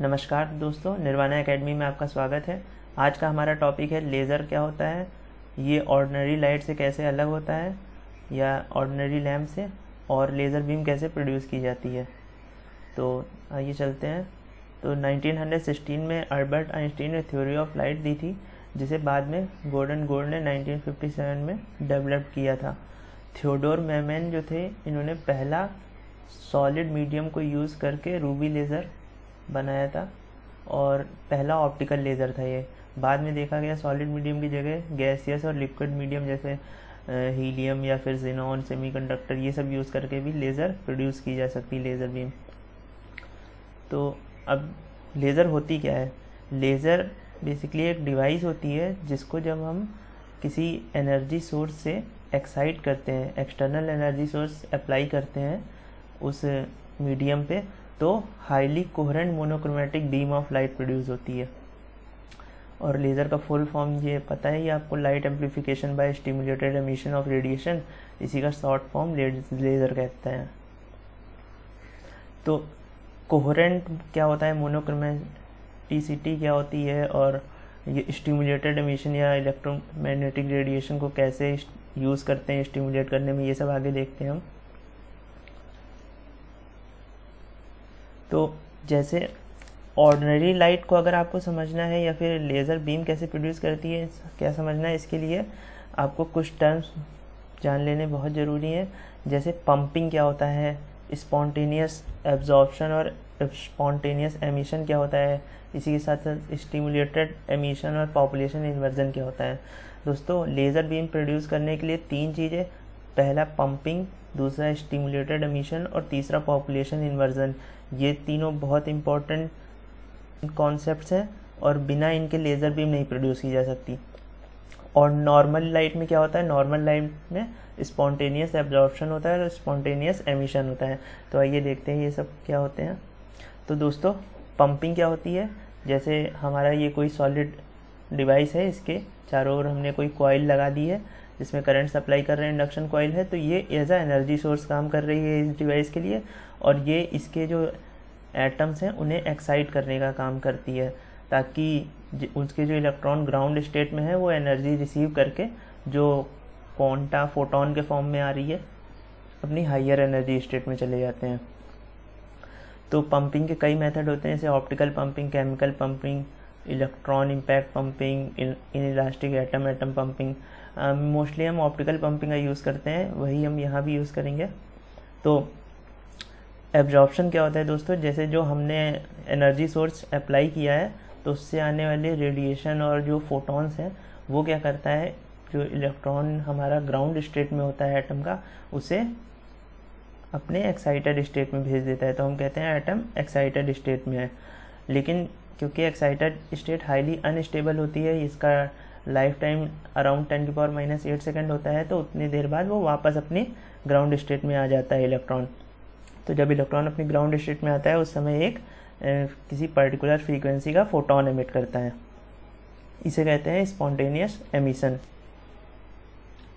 नमस्कार दोस्तों, निर्वाणा एकेडमी में आपका स्वागत है। आज का हमारा टॉपिक है लेज़र क्या होता है, ये ऑर्डिनरी लाइट से कैसे अलग होता है या ऑर्डिनरी लैम्प से, और लेज़र बीम कैसे प्रोड्यूस की जाती है। तो आइए चलते हैं। तो 1916 में अल्बर्ट आइंस्टीन ने थ्योरी ऑफ लाइट दी थी, जिसे बाद में गॉर्डन गोल्ड ने 1957 में डेवलप किया था। थियोडोर मैमन जो थे, इन्होंने पहला सॉलिड मीडियम को यूज़ करके रूबी लेज़र बनाया था और पहला ऑप्टिकल लेज़र था ये। बाद में देखा गया सॉलिड मीडियम की जगह गैसियस और लिक्विड मीडियम जैसे हीलियम या फिर ज़ेनॉन, सेमीकंडक्टर, ये सब यूज़ करके भी लेज़र प्रोड्यूस की जा सकती है, लेज़र बीम। तो अब लेज़र होती क्या है? लेज़र बेसिकली एक डिवाइस होती है जिसको जब हम किसी एनर्जी सोर्स से एक्साइट करते हैं, एक्सटर्नल एनर्जी सोर्स अप्लाई करते हैं उस मीडियम पे, तो highly coherent monochromatic beam of light produce होती है। और लेज़र का फुल फॉर्म ये पता है, ये आपको light amplification by stimulated emission of radiation, इसी का शॉर्ट फॉर्म लेज़र कहते हैं। तो कोहेरेंट क्या होता है, मोनोक्रोमेटिसिटी क्या होती है, और ये स्टिमुलेटेड एमिशन या इलेक्ट्रोमैग्नेटिक रेडिएशन को कैसे यूज़ करते हैं स्टिमुलेट करने में, ये सब आगे देखते हैं हम। तो जैसे ऑर्डिनरी लाइट को अगर आपको समझना है या फिर लेज़र बीम कैसे प्रोड्यूस करती है क्या समझना है, इसके लिए आपको कुछ टर्म्स जान लेने बहुत ज़रूरी है। जैसे पंपिंग क्या होता है, स्पॉन्टेनियस एब्जॉर्प्शन और स्पॉन्टेनियस एमिशन क्या होता है, इसी के साथ साथ स्टिमुलेटेड एमिशन और पॉपुलेशन इन्वर्जन क्या होता है। दोस्तों, लेज़र बीम प्रोड्यूस करने के लिए तीन चीज़ें, पहला पंपिंग, दूसरा स्टिमुलेटेड एमिशन और तीसरा पॉपुलेशन इन्वर्जन। ये तीनों बहुत इम्पोर्टेंट कॉन्सेप्ट्स हैं और बिना इनके लेज़र बीम नहीं प्रोड्यूस की जा सकती। और नॉर्मल लाइट में क्या होता है, नॉर्मल लाइट में स्पॉन्टेनियस एब्जॉर्प्शन होता है और स्पॉन्टेनियस एमिशन होता है। तो आइए देखते हैं ये सब क्या होते हैं। तो दोस्तों, पंपिंग क्या होती है, जैसे हमारा ये कोई सॉलिड डिवाइस है, इसके चारों ओर हमने कोई कॉइल लगा दी है जिसमें करंट सप्लाई कर रहे हैं, इंडक्शन कॉइल है, तो ये एज अ एनर्जी सोर्स काम कर रही है इस डिवाइस के लिए, और ये इसके जो एटम्स हैं उन्हें एक्साइट करने का काम करती है, ताकि उसके जो इलेक्ट्रॉन ग्राउंड स्टेट में है वो एनर्जी रिसीव करके जो क्वांटा फोटोन के फॉर्म में आ रही है अपनी हायर एनर्जी स्टेट में चले जाते हैं। तो पंपिंग के कई मेथड होते हैं, जैसे optical pumping, chemical pumping, electron impact pumping, in elastic atom atom pumping. Mostly हम ऑप्टिकल पंपिंग का यूज़ करते हैं, वही हम यहाँ भी यूज़ करेंगे। तो एब्जॉर्प्शन क्या होता है दोस्तों, जैसे जो हमने एनर्जी सोर्स अप्लाई किया है तो उससे आने वाले रेडिएशन और जो फोटॉन्स हैं वो क्या करता है, जो इलेक्ट्रॉन हमारा ग्राउंड स्टेट में होता है एटम का, उसे अपने एक्साइटेड स्टेट में भेज देता है। तो हम कहते हैं एटम एक्साइटेड स्टेट में है। लेकिन क्योंकि एक्साइटेड स्टेट हाईली अनस्टेबल होती है, इसका लाइफ टाइम अराउंड 10⁻⁸ सेकेंड होता है, तो उतनी देर बाद वो वापस अपनी ग्राउंड स्टेट में आ जाता है इलेक्ट्रॉन। तो जब इलेक्ट्रॉन अपनी ग्राउंड स्टेट में आता है उस समय एक किसी पर्टिकुलर फ्रीक्वेंसी का फोटोन एमिट करता है, इसे कहते हैं स्पॉन्टेनियस एमिशन।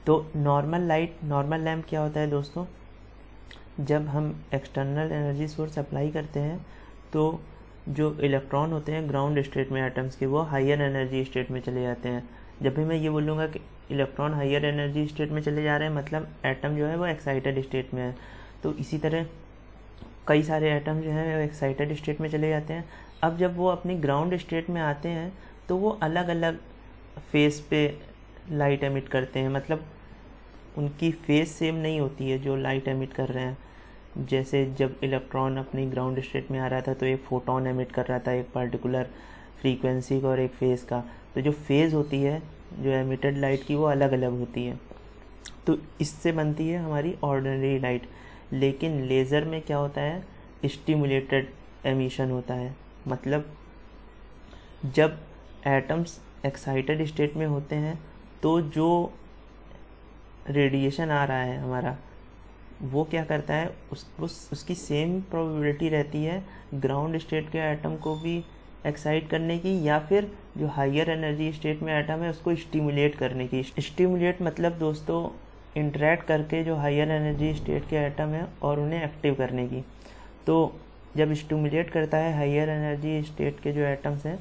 तो नॉर्मल लाइट, नॉर्मल लैम्प क्या होता है दोस्तों, जब हम एक्सटर्नल एनर्जी सोर्स अप्लाई करते हैं तो जो इलेक्ट्रॉन होते हैं ग्राउंड स्टेट में एटम्स के, वो हायर एनर्जी स्टेट में चले जाते हैं। जब भी मैं ये बोलूँगा कि इलेक्ट्रॉन हायर एनर्जी स्टेट में चले जा रहे हैं, मतलब एटम जो है वो एक्साइटेड स्टेट में है। तो इसी तरह कई सारे एटम जो हैं वो एक्साइटेड स्टेट में चले जाते हैं। अब जब वो अपनी ग्राउंड स्टेट में आते हैं तो वो अलग अलग फेस पे लाइट एमिट करते हैं, मतलब उनकी फेस सेम नहीं होती है जो लाइट एमिट कर रहे हैं। जैसे जब इलेक्ट्रॉन अपनी ग्राउंड स्टेट में आ रहा था तो एक फोटोन एमिट कर रहा था एक पर्टिकुलर फ्रीक्वेंसी का और एक फेज़ का, तो जो फेज़ होती है जो एमिटेड लाइट की वो अलग अलग होती है। तो इससे बनती है हमारी ऑर्डिनरी लाइट। लेकिन लेज़र में क्या होता है, स्टिमुलेटेड एमिशन होता है, मतलब जब एटम्स एक्साइटेड स्टेट में होते हैं तो जो रेडिएशन आ रहा है हमारा, वो क्या करता है, उसकी सेम प्रोबेबिलिटी रहती है ग्राउंड स्टेट के एटम को भी एक्साइट करने की, या फिर जो हायर एनर्जी स्टेट में एटम है उसको स्टिमुलेट करने की। स्टिमुलेट मतलब दोस्तों इंटरेक्ट करके जो हायर एनर्जी स्टेट के एटम है और उन्हें एक्टिव करने की। तो जब स्टिमुलेट करता है हायर एनर्जी स्टेट के जो एटम्स हैं,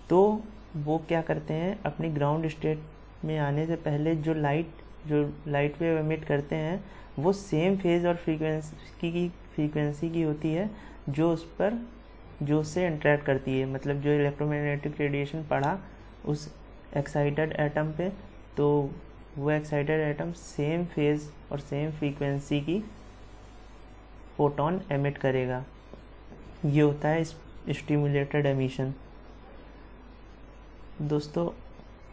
तो वो क्या करते हैं, अपनी ग्राउंड स्टेट में आने से पहले जो लाइट वेव एमिट करते हैं वो सेम फेज और फ्रीक्वेंसी की होती है जो उससे इंटरेक्ट करती है। मतलब जो इलेक्ट्रोमैग्नेटिक रेडिएशन पड़ा उस एक्साइटेड एटम पे, तो वो एक्साइटेड एटम सेम फेज और सेम फ्रीक्वेंसी की फोटोन एमिट करेगा। ये होता है स्टिमुलेटेड एमिशन। दोस्तों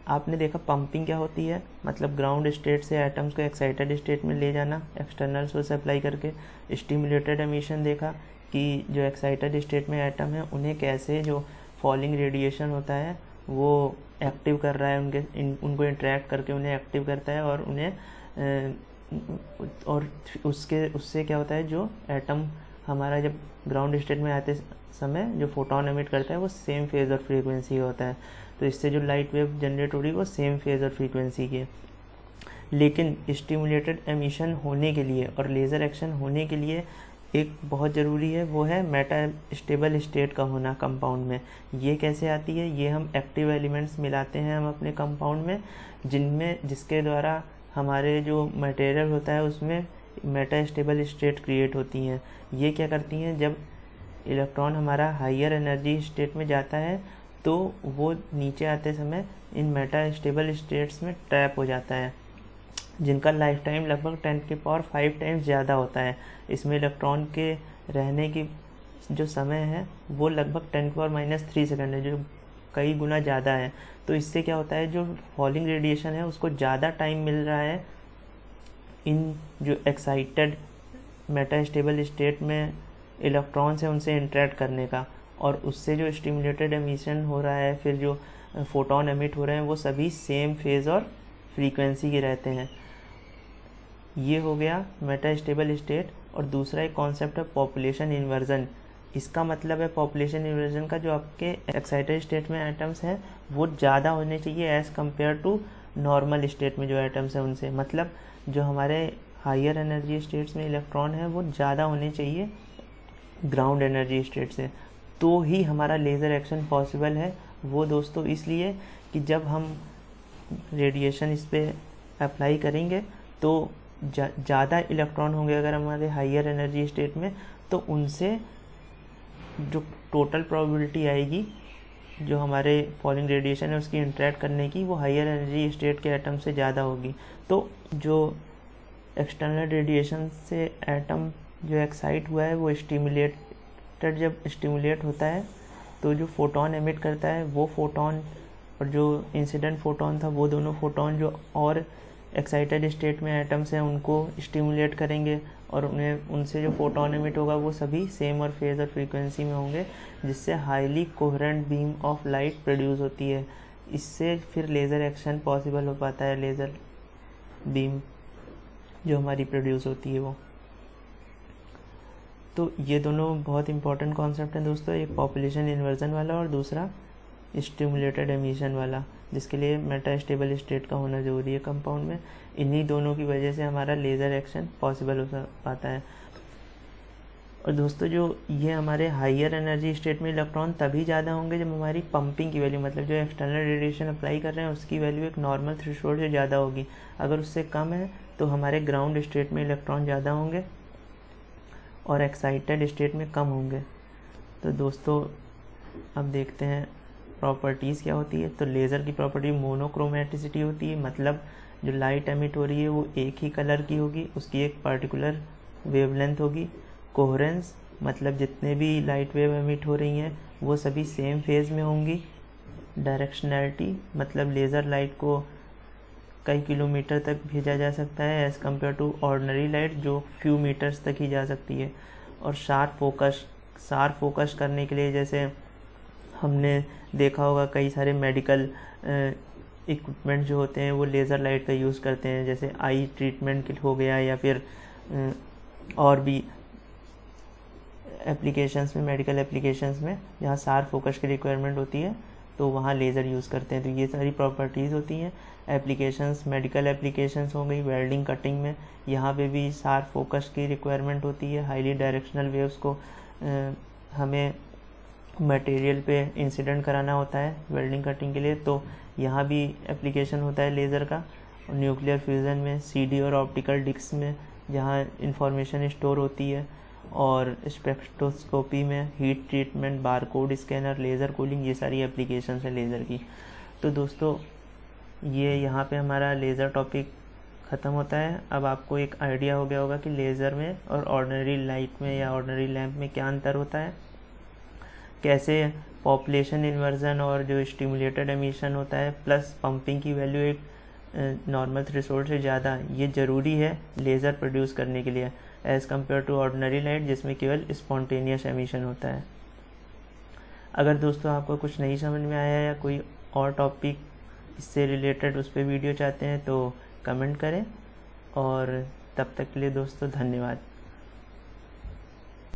आपने देखा पंपिंग क्या होती है, मतलब ग्राउंड स्टेट से एटम्स को एक्साइटेड स्टेट में ले जाना एक्सटर्नल सोर्स अप्लाई करके। स्टिमुलेटेड एमिशन देखा कि जो एक्साइटेड स्टेट में एटम है उन्हें कैसे जो फॉलिंग रेडिएशन होता है वो एक्टिव कर रहा है, उनको इंटरेक्ट करके उन्हें एक्टिव करता है और उन्हें और उससे क्या होता है, जो एटम हमारा जब ग्राउंड स्टेट में आते समय जो फोटोन एमिट करता है वो सेम फेज और फ्रीक्वेंसी होता है। तो इससे जो लाइट वेव जनरेट हो रही है वो सेम फेज और फ्रीक्वेंसी की है। लेकिन स्टिमुलेटेड एमिशन होने के लिए और लेज़र एक्शन होने के लिए एक बहुत ज़रूरी है, वो है मेटा स्टेबल स्टेट का होना कंपाउंड में। ये कैसे आती है, ये हम एक्टिव एलिमेंट्स मिलाते हैं हम अपने कंपाउंड में, जिसके द्वारा हमारे जो मटेरियल होता है उसमें मेटा स्टेबल स्टेट क्रिएट होती हैं। ये क्या करती हैं, जब इलेक्ट्रॉन हमारा हायर एनर्जी स्टेट में जाता है तो वो नीचे आते समय इन मेटा स्टेबल स्टेट्स में ट्रैप हो जाता है, जिनका लाइफ टाइम लगभग 10⁵ टाइम्स ज़्यादा होता है। इसमें इलेक्ट्रॉन के रहने की जो समय है वो लगभग 10⁻³ सेकंड है, जो कई गुना ज़्यादा है। तो इससे क्या होता है, जो फॉलिंग रेडिएशन है उसको ज़्यादा टाइम मिल रहा है इन जो एक्साइटेड मेटा स्टेबल स्टेट में इलेक्ट्रॉन्स हैं उनसे इंटरेक्ट करने का, और उससे जो स्टिमुलेटेड एमिशन हो रहा है, फिर जो फोटोन एमिट हो रहे हैं वो सभी सेम फेज और फ्रीक्वेंसी के रहते हैं। ये हो गया मेटा स्टेबल स्टेट। और दूसरा एक कॉन्सेप्ट है पॉपुलेशन इन्वर्जन। इसका मतलब है पॉपुलेशन इन्वर्जन का, जो आपके एक्साइटेड स्टेट में एटम्स हैं वो ज़्यादा होने चाहिए as compared to normal state में जो एटम्स हैं उनसे। मतलब जो हमारे हायर एनर्जी स्टेट्स में इलेक्ट्रॉन है वो ज़्यादा होने चाहिए ग्राउंड एनर्जी स्टेट से, तो ही हमारा लेज़र एक्शन पॉसिबल है। वो दोस्तों इसलिए कि जब हम रेडिएशन इस पर अप्लाई करेंगे तो ज़्यादा इलेक्ट्रॉन होंगे अगर हमारे हायर एनर्जी स्टेट में, तो उनसे जो टोटल प्रोबेबिलिटी आएगी जो हमारे फॉलिंग रेडिएशन है उसकी इंटरेक्ट करने की, वो हायर एनर्जी स्टेट के एटम से ज़्यादा होगी। तो जो एक्सटर्नल रेडिएशन से एटम जो एक्साइट हुआ है वो जब स्टिमुलेट होता है तो जो फोटोन एमिट करता है वो फोटोन और जो इंसिडेंट फोटोन था वो दोनों फोटोन जो और एक्साइटेड स्टेट में एटम्स हैं उनको स्टिमुलेट करेंगे, और उनसे जो फोटोन एमिट होगा वो सभी सेम और फेज और फ्रीक्वेंसी में होंगे, जिससे highly coherent beam of light produce होती है। इससे फिर लेज़र एक्शन पॉसिबल हो पाता है, लेज़र बीम जो हमारी प्रोड्यूस होती है वो। तो ये दोनों बहुत इंपॉर्टेंट कॉन्सेप्ट हैं दोस्तों, एक पॉपुलेशन इन्वर्जन वाला और दूसरा स्टिमुलेटेड एमिशन वाला, जिसके लिए मेटा स्टेबल स्टेट का होना ज़रूरी है कंपाउंड में। इन्हीं दोनों की वजह से हमारा लेज़र एक्शन पॉसिबल हो पाता है। और दोस्तों जो ये हमारे हायर एनर्जी स्टेट में इलेक्ट्रॉन तभी ज़्यादा होंगे जब हमारी पंपिंग की वैल्यू, मतलब जो एक्सटर्नल रेडिएशन अप्लाई कर रहे हैं उसकी वैल्यू एक नॉर्मल थ्रेशोल्ड से ज़्यादा होगी। अगर उससे कम है तो हमारे ग्राउंड स्टेट में इलेक्ट्रॉन ज़्यादा होंगे और एक्साइटेड स्टेट में कम होंगे। तो दोस्तों अब देखते हैं प्रॉपर्टीज़ क्या होती है। तो लेज़र की प्रॉपर्टी मोनोक्रोमेटिसिटी होती है, मतलब जो लाइट एमिट हो रही है वो एक ही कलर की होगी, उसकी एक पर्टिकुलर वेवलेंथ होगी। कोहेरेंस, मतलब जितने भी लाइट वेव एमिट हो रही हैं वो सभी सेम फेज में होंगी। डायरेक्शनैलिटी, मतलब लेज़र लाइट को कई किलोमीटर तक भेजा जा सकता है as compared to ordinary light जो फ्यू मीटर्स तक ही जा सकती है। और शार्प फोकस करने के लिए, जैसे हमने देखा होगा कई सारे मेडिकल इक्विपमेंट जो होते हैं वो लेज़र लाइट का यूज़ करते हैं, जैसे आई ट्रीटमेंट हो गया या फिर और भी एप्लीकेशंस में, मेडिकल एप्लीकेशंस में जहाँ शार्प फोकस की रिक्वायरमेंट होती है तो वहाँ लेज़र यूज़ करते हैं। तो ये सारी प्रॉपर्टीज़ होती हैं एप्लीकेशंस, मेडिकल एप्लीकेशंस हो गई, वेल्डिंग कटिंग में, यहाँ पे भी शार्प फोकस की रिक्वायरमेंट होती है। हाईली डायरेक्शनल वेव्स को हमें मटेरियल पे इंसिडेंट कराना होता है वेल्डिंग कटिंग के लिए, तो यहाँ भी एप्लीकेशन होता है लेज़र का। न्यूक्लियर फ्यूज़न में, सीडी और ऑप्टिकल डिस्क में जहाँ इंफॉर्मेशन स्टोर होती है, और स्पेक्ट्रोस्कोपी में, heat treatment, barcode scanner, laser cooling, ये सारी एप्लीकेशन है लेज़र की। तो दोस्तों ये यहाँ पे हमारा लेज़र टॉपिक ख़त्म होता है। अब आपको एक आइडिया हो गया होगा कि लेज़र में और ऑर्डिनरी लाइट में या ऑर्डिनरी लैंप में क्या अंतर होता है, कैसे पॉपुलेशन इन्वर्जन और जो स्टिमुलेटेड एमिशन होता है प्लस पंपिंग की वैल्यू एक नॉर्मल थ्रेशोल्ड से ज़्यादा, ये ज़रूरी है लेज़र प्रोड्यूस करने के लिए as compared to ordinary light जिसमें केवल स्पॉन्टेनियस एमिशन होता है। अगर दोस्तों आपको कुछ नहीं समझ में आया या कोई और टॉपिक इससे रिलेटेड उस पर वीडियो चाहते हैं तो कमेंट करें, और तब तक के लिए दोस्तों धन्यवाद।